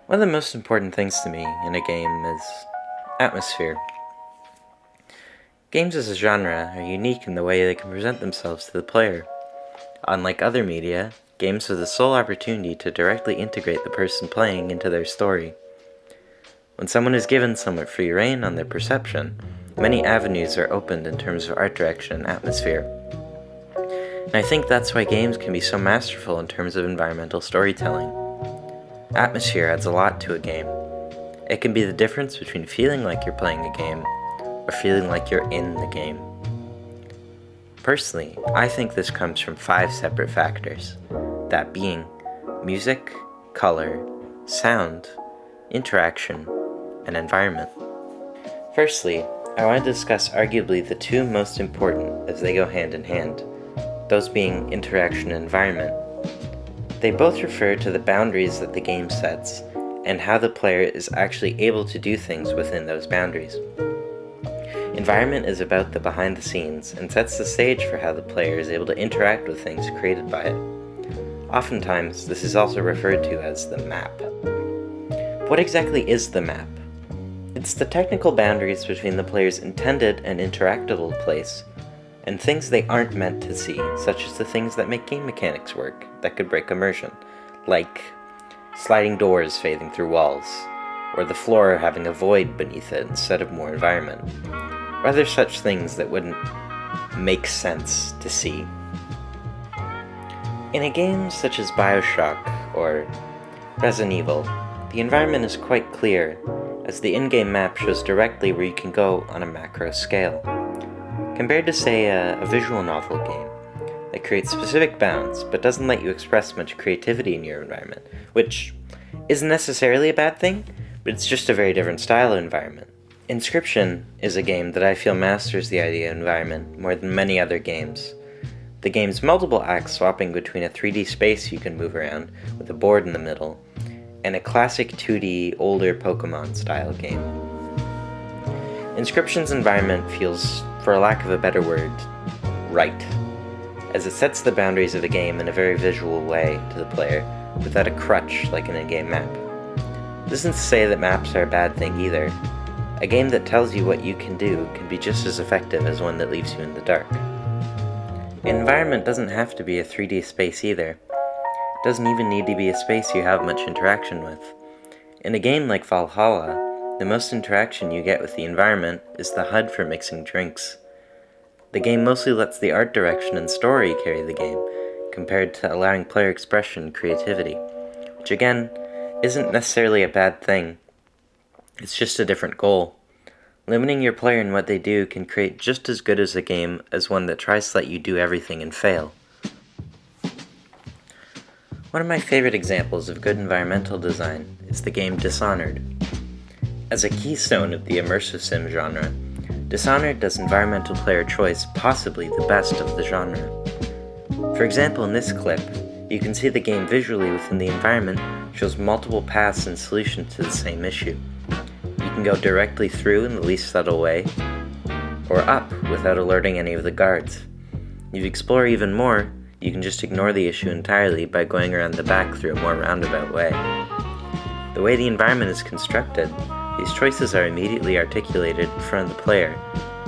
One of the most important things to me in a game is atmosphere. Games as a genre are unique in the way they can present themselves to the player. Unlike other media, games have the sole opportunity to directly integrate the person playing into their story. When someone is given somewhat free rein on their perception, many avenues are opened in terms of art direction and atmosphere. And I think that's why games can be so masterful in terms of environmental storytelling. Atmosphere adds a lot to a game. It can be the difference between feeling like you're playing a game or feeling like you're in the game. Personally, I think this comes from 5 separate factors, that being music, color, sound, interaction, and environment. Firstly, I want to discuss arguably the 2 most important as they go hand in hand, those being interaction and environment. They both refer to the boundaries that the game sets and how the player is actually able to do things within those boundaries. Environment is about the behind the scenes and sets the stage for how the player is able to interact with things created by it. Oftentimes, this is also referred to as the map. What exactly is the map? It's the technical boundaries between the player's intended and interactable place and things they aren't meant to see, such as the things that make game mechanics work that could break immersion, like sliding doors fading through walls, or the floor having a void beneath it instead of more environment, or other such things that wouldn't make sense to see. In a game such as BioShock or Resident Evil, the environment is quite clear, as the in-game map shows directly where you can go on a macro scale. Compared to, say, a visual novel game that creates specific bounds but doesn't let you express much creativity in your environment, which isn't necessarily a bad thing, but it's just a very different style of environment. Inscryption is a game that I feel masters the idea of environment more than many other games. The game's multiple acts swapping between a 3D space you can move around with a board in the middle, and a classic 2D older Pokemon style game. Inscryption's environment feels, for lack of a better word, right, as it sets the boundaries of the game in a very visual way to the player, without a crutch like an in-game map. This isn't to say that maps are a bad thing either. A game that tells you what you can do can be just as effective as one that leaves you in the dark. An environment doesn't have to be a 3D space either. It doesn't even need to be a space you have much interaction with. In a game like Valhalla, the most interaction you get with the environment is the HUD for mixing drinks. The game mostly lets the art direction and story carry the game, compared to allowing player expression and creativity, which again, isn't necessarily a bad thing. It's just a different goal. Limiting your player in what they do can create just as good as a game as one that tries to let you do everything and fail. One of my favorite examples of good environmental design is the game Dishonored. As a keystone of the immersive sim genre, Dishonored does environmental player choice possibly the best of the genre. For example, in this clip, you can see the game visually within the environment shows multiple paths and solutions to the same issue. You can go directly through in the least subtle way, or up without alerting any of the guards. If you explore even more, you can just ignore the issue entirely by going around the back through a more roundabout way. The way the environment is constructed, these choices are immediately articulated in front of the player,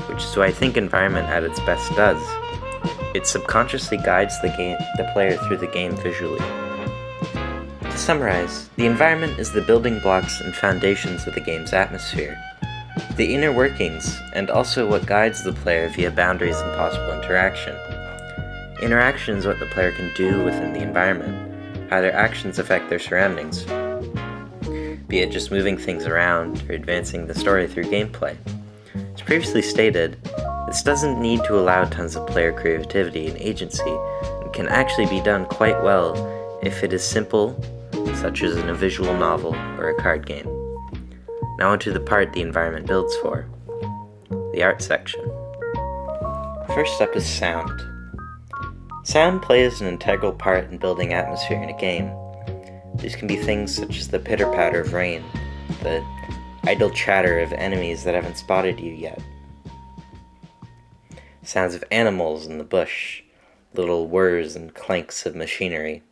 which is what I think environment at its best does. It subconsciously guides the player through the game visually. To summarize, the environment is the building blocks and foundations of the game's atmosphere, the inner workings, and also what guides the player via boundaries and possible interaction. Interaction is what the player can do within the environment, how their actions affect their surroundings, be it just moving things around or advancing the story through gameplay. As previously stated, this doesn't need to allow tons of player creativity and agency, and can actually be done quite well if it is simple, such as in a visual novel or a card game. Now onto the part the environment builds for, the art section. First up is sound. Sound plays an integral part in building atmosphere in a game. These can be things such as the pitter-patter of rain, the idle chatter of enemies that haven't spotted you yet, sounds of animals in the bush, little whirs and clanks of machinery,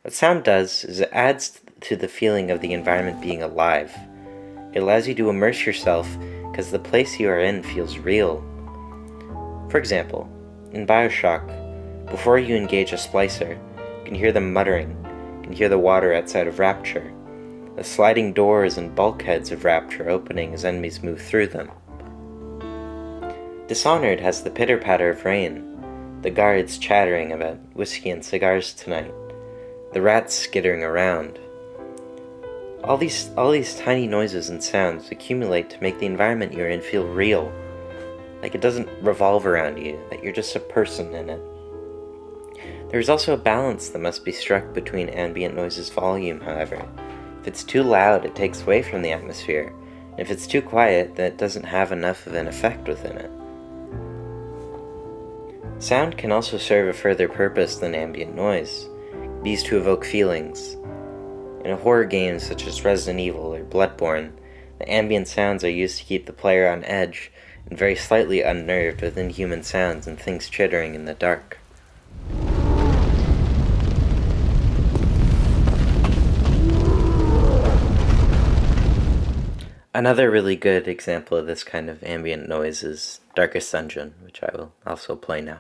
What sound does is it adds to the feeling of the environment being alive. It allows you to immerse yourself because the place you are in feels real. For example, in Bioshock, before you engage a splicer, you can hear them muttering, you can hear the water outside of Rapture, the sliding doors and bulkheads of Rapture opening as enemies move through them. Dishonored has the pitter-patter of rain, the guards chattering about whiskey and cigars tonight, the rats skittering around. All these tiny noises and sounds accumulate to make the environment you're in feel real, like it doesn't revolve around you, that you're just a person in it. There's also a balance that must be struck between ambient noise's volume, however. If it's too loud, it takes away from the atmosphere, and if it's too quiet, then it doesn't have enough of an effect within it. Sound can also serve a further purpose than ambient noise. It can be used to evoke feelings. In a horror game such as Resident Evil or Bloodborne, the ambient sounds are used to keep the player on edge and very slightly unnerved with inhuman sounds and things chittering in the dark. Another really good example of this kind of ambient noise is Darkest Dungeon, which I will also play now.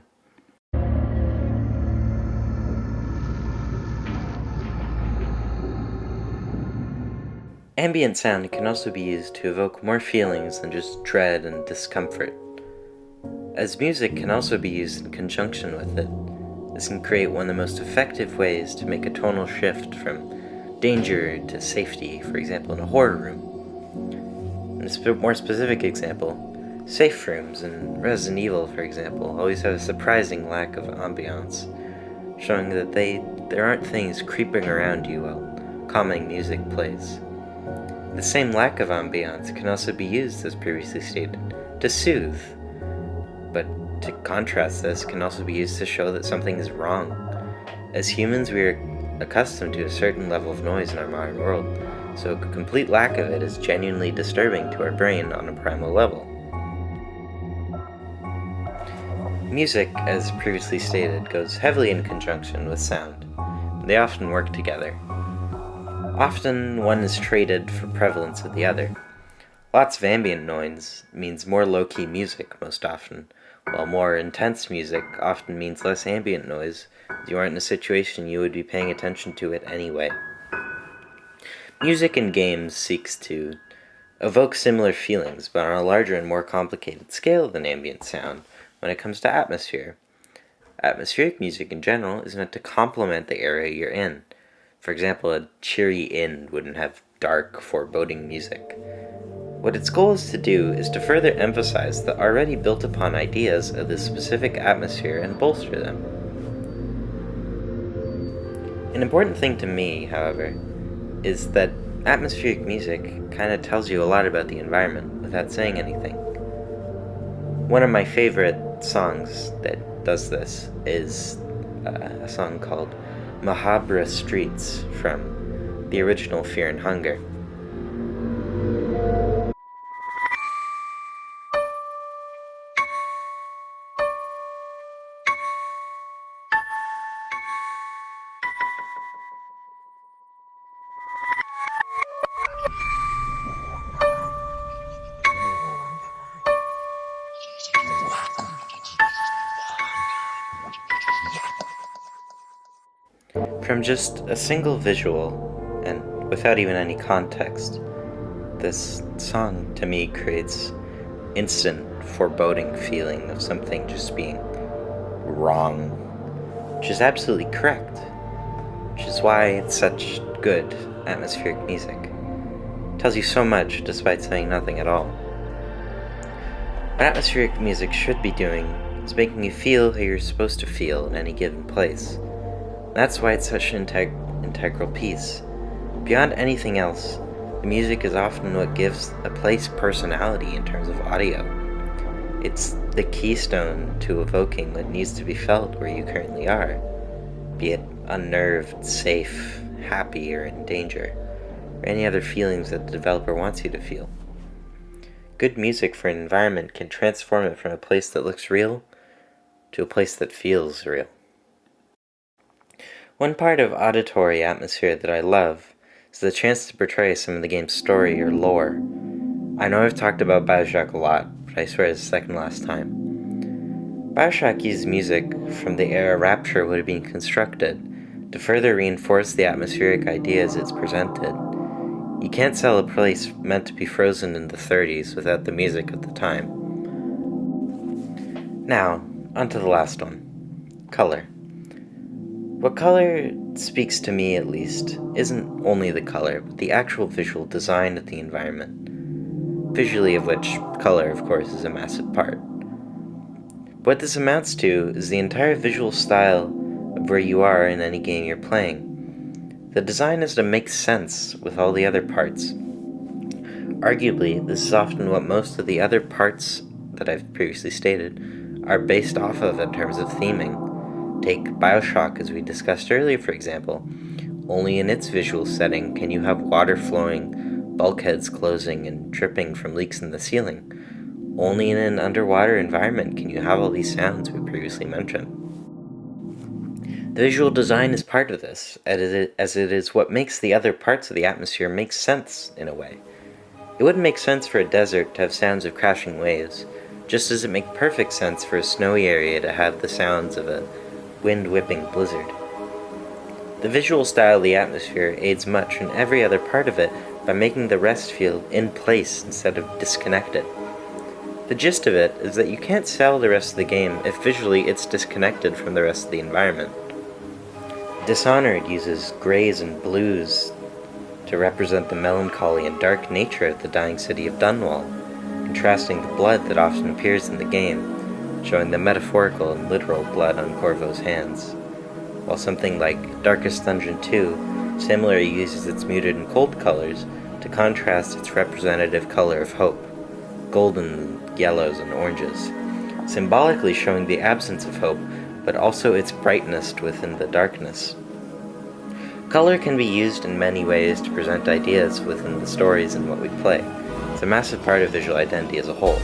Ambient sound can also be used to evoke more feelings than just dread and discomfort. As music can also be used in conjunction with it, this can create one of the most effective ways to make a tonal shift from danger to safety, for example, in a horror room. In a more specific example, safe rooms in Resident Evil, for example, always have a surprising lack of ambiance, showing that there aren't things creeping around you while calming music plays. The same lack of ambiance can also be used, as previously stated, to soothe, but to contrast this can also be used to show that something is wrong. As humans, we are accustomed to a certain level of noise in our modern world, so a complete lack of it is genuinely disturbing to our brain on a primal level. Music, as previously stated, goes heavily in conjunction with sound. They often work together. Often one is traded for prevalence of the other. Lots of ambient noise means more low-key music most often, while more intense music often means less ambient noise, as you aren't in a situation you would be paying attention to it anyway. Music in games seeks to evoke similar feelings, but on a larger and more complicated scale than ambient sound when it comes to atmosphere. Atmospheric music in general is meant to complement the area you're in. For example, a cheery inn wouldn't have dark, foreboding music. What its goal is to do is to further emphasize the already built-upon ideas of this specific atmosphere and bolster them. An important thing to me, however, is that atmospheric music kind of tells you a lot about the environment without saying anything. One of my favorite songs that does this is a song called Mahabra Streets from the original Fear and Hunger. From just a single visual, and without even any context, this song to me creates instant foreboding feeling of something just being wrong, which is absolutely correct, which is why it's such good atmospheric music. It tells you so much despite saying nothing at all. What atmospheric music should be doing is making you feel how you're supposed to feel in any given place. That's why it's such an integral piece. Beyond anything else, the music is often what gives a place personality in terms of audio. It's the keystone to evoking what needs to be felt where you currently are, be it unnerved, safe, happy, or in danger, or any other feelings that the developer wants you to feel. Good music for an environment can transform it from a place that looks real to a place that feels real. One part of auditory atmosphere that I love is the chance to portray some of the game's story or lore. I know I've talked about Bioshock a lot, but I swear it's the second last time. Bioshock uses music from the era Rapture would have been constructed to further reinforce the atmospheric ideas it's presented. You can't sell a place meant to be frozen in the 30s without the music of the time. Now, onto the last one. Color. What color speaks to me, at least, isn't only the color, but the actual visual design of the environment. Visually of which color, of course, is a massive part. What this amounts to is the entire visual style of where you are in any game you're playing. The design has to make sense with all the other parts. Arguably, this is often what most of the other parts that I've previously stated are based off of in terms of theming. Take Bioshock, as we discussed earlier, for example. Only in its visual setting can you have water flowing, bulkheads closing, and dripping from leaks in the ceiling. Only in an underwater environment can you have all these sounds we previously mentioned. The visual design is part of this, as it is what makes the other parts of the atmosphere make sense, in a way. It wouldn't make sense for a desert to have sounds of crashing waves, just as it makes perfect sense for a snowy area to have the sounds of a wind-whipping blizzard. The visual style of the atmosphere aids much in every other part of it by making the rest feel in place instead of disconnected. The gist of it is that you can't sell the rest of the game if visually it's disconnected from the rest of the environment. Dishonored uses grays and blues to represent the melancholy and dark nature of the dying city of Dunwall, contrasting the blood that often appears in the game, showing the metaphorical and literal blood on Corvo's hands, while something like Darkest Dungeon 2 similarly uses its muted and cold colors to contrast its representative color of hope, golden yellows and oranges, symbolically showing the absence of hope, but also its brightness within the darkness. Color can be used in many ways to present ideas within the stories and what we play. It's a massive part of visual identity as a whole.